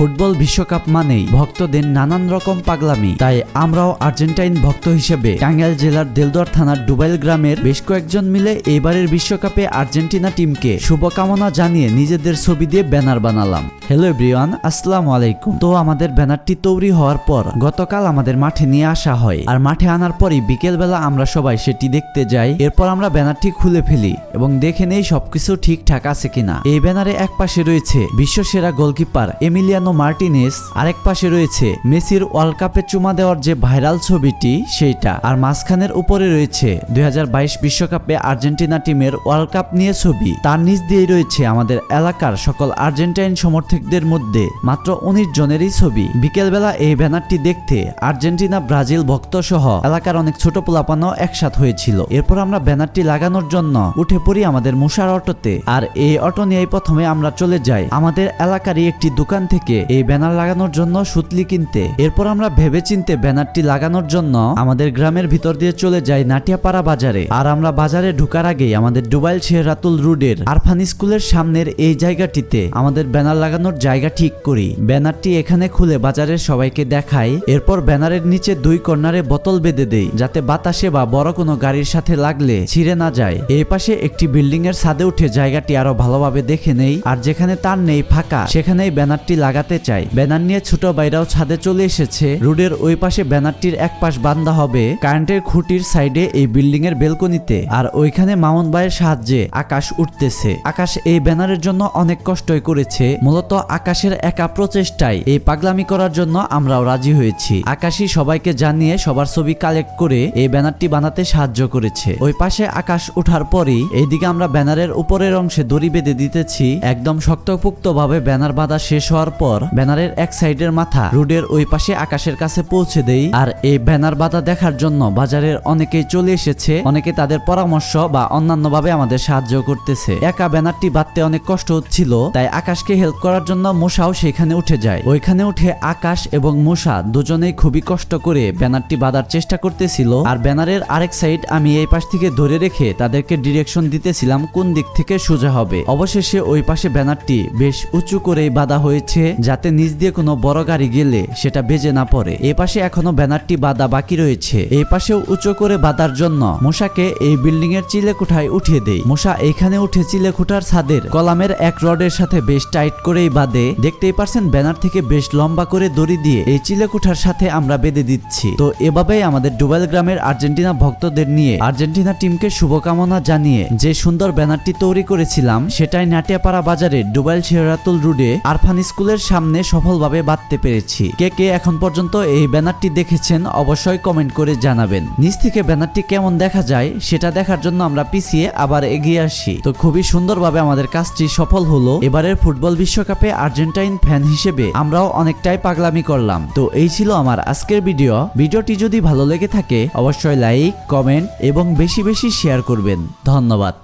Football বিশ্বকাপ মানেই ভক্তদের নানান রকম পাগলামি। তাই আমরাও আর্জেন্টাইন ভক্ত হিসেবে টাঙ্গাইল জেলার দেলদুয়ার থানার ডুবাইল গ্রামের বেশ কয়েকজন মিলে এবারের বিশ্বকাপে আর্জেন্টিনা টিমকে শুভকামনা জানিয়ে নিজেদের ছবি দিয়ে ব্যানার বানালাম। হ্যালো এভরিওয়ান, আসসালামু আলাইকুম। তো আমাদের ব্যানারটি তৈরি হওয়ার পর গতকাল আমাদের মাঠে নিয়ে আসা হয়, আর মাঠে আনার পরই বিকেলবেলা আমরা সবাই সেটি দেখতে যাই। এরপর আমরা ব্যানারটি খুলে ফেলি এবং দেখে নেই সবকিছু ঠিকঠাক আছে কিনা। এই ব্যানারে এক পাশে রয়েছে বিশ্বসেরা গোলকিপার এমিলিয়ানো মার্টিনেজ, আরেক পাশে রয়েছে মেসির ওয়ার্ল্ড কাপে চুমা দেওয়ার যে ভাইরাল ছবিটি সেইটা, আর মাঝখানের উপরে রয়েছে 2022 বিশ্বকাপে আর্জেন্টিনা টিমের ওয়ার্ল্ড কাপ নিয়ে ছবি। তার নিচ দিয়ে রয়েছে আমাদের এলাকার সকল আর্জেন্টাইন সমর্থকদের মধ্যে মাত্র 19 জনেরই ছবি। বিকেলবেলা এই ব্যানারটি দেখতে আর্জেন্টিনা ব্রাজিল ভক্ত সহ এলাকার অনেক ছোট পোলাপানও একসাথ হয়েছিল। এরপর আমরা ব্যানারটি লাগানোর জন্য উঠে পড়ি আমাদের মুশার অটোতে, আর এই অটো নিয়েই প্রথমে আমরা চলে যাই আমাদের এলাকারই একটি দোকান থেকে এই ব্যানার লাগানোর জন্য সুতলি কিনতে। এরপর আমরা ভেবেচিন্তে ব্যানারটি লাগানোর জন্য আমাদের গ্রামের ভিতর দিয়ে চলে যাই নাটিয়াপাড়া বাজারে। আর আমরা বাজারে ঢোকার আগেই আমাদের ডুবাইল শেহরাতুল রোডের আরফান স্কুলের সামনের এই জায়গাটিতে আমাদের ব্যানার লাগানোর জায়গা ঠিক করি। ব্যানারটি এখানে খুলে বাজারের সবাইকে দেখাই। এরপর ব্যানারের নিচে 2 কর্নারে বোতল বেঁধে দেই, যাতে বাতাসে বা বড় কোনো গাড়ির সাথে লাগলে ছিঁড়ে না যায়। এই পাশে একটি বিল্ডিং এর ছাদে উঠে জায়গাটি আরো ভালোভাবে দেখে নেই, আর যেখানে তার নেই ফাঁকা সেখানেই ব্যানারটি লাগাতে চাই। ব্যানার নিয়ে ছোট ভাইরাও ছাদে চলে এসেছে। রোডের ওই পাশে ব্যানারটির এক পাশ বাঁধা হবে কারেন্টের খুঁটির সাইডে এই বিল্ডিং এর বেলকনিতে, আর ওইখানে মামুন ভাইয়ের সাহায্যে আকাশ উঠতেছে। আকাশ এই ব্যানারের জন্য অনেক কষ্টই করেছে। মূলত আকাশের একা প্রচেষ্টায় এই পাগলামি করার জন্য আমরাও রাজি হয়েছি। আকাশই সবাইকে জানিয়ে সবার ছবি কালেক্ট করে এই ব্যানারটি বানাতে সাহায্য করেছে। ওই পাশে আকাশ ওঠার পরই এইদিকে আমরা ব্যানারের উপরের অংশে দড়ি বেঁধে দিতেছি। একদম শক্তপোক্ত ভাবে ব্যানার বাঁধা শেষ হওয়ার পর ব্যানারের এক সাইডের মাথা রোডের ওই পাশে আকাশের কাছে পৌঁছে দেই। আর এই ব্যানার বাঁধা দেখার জন্য বাজারের অনেকেই চলে এসেছে। অনেকে তাদের পরামর্শ বা অন্যান্য ভাবে আমাদের সাহায্য করতেছে। একা ব্যানারটি বাঁধতে অনেক কষ্ট হচ্ছিল, তাই আকাশকে হেল্প করার জন্য মুসাও সেখানে উঠে যায়। ওইখানে উঠে আকাশ এবং মুসা দুজনেই খুবই কষ্ট করে ব্যানারটি বাঁধার চেষ্টা করতেছিল। আর ব্যানারের আরেক সাইড আমি এই পাশ থেকে ধরে রেখে তাদেরকে ডিরেকশন দিতেছিলাম কোন দিক থেকে সোজা হবে। অবশেষে ওই পাশে ব্যানারটি বেশ উঁচু করেই বাঁধা হয়েছে, যাতে নিচ দিয়ে কোনো বড় গাড়ি গেলে সেটা বেজে না পড়ে। এই পাশে এখনো ব্যানারটি বাঁধা বাকি রয়েছে। এই পাশেও উঁচু করে বাঁধার জন্য মুসাকে এই বিল্ডিং এর চিলেকোঠায় উঠিয়ে দেই। মুসা এখানে উঠে চিলেকোঠার ছাদের কলামের এক রডের সাথে বেশ টাইট করেই বাঁধে। দেখতেই পারছেন ব্যানার থেকে বেশ লম্বা করে দড়ি দিয়ে এই চিলেকোঠার সাথে আমরা বেঁধে দিচ্ছি। তো এভাবেই আমাদের ডুবাইল গ্রামের আর্জেন্টিনা ভক্তদের নিয়ে আর্জেন্টিনা টিমকে শুভকামনা জানিয়ে যে সুন্দর ব্যানারটি তৈরি করেছিলাম সেটাই নাটিয়াপাড়া বাজারে ডুবাইল শেহরাতুল রোডে আরফান স্কুলের সামনে সফলভাবে বাঁধতে পেরেছি। কে কে এখন পর্যন্ত এই ব্যানারটি দেখেছেন অবশ্যই কমেন্ট করে জানাবেন। নিচ থেকে ব্যানারটি কেমন দেখা যায় সেটা দেখার জন্য আমরা পিছিয়ে আবার এগিয়ে আসি। তো খুবই সুন্দরভাবে আমাদের কাজটি সফল হলো। এবারের ফুটবল বিশ্বকাপে আর্জেন্টাইন ফ্যান হিসেবে আমরাও অনেকটাই পাগলামি করলাম। তো এই ছিল আমার আজকের ভিডিওটি যদি ভালো লেগে থাকে অবশ্যই লাইক, কমেন্ট এবং বেশি বেশি শেয়ার করবেন। ধন্যবাদ।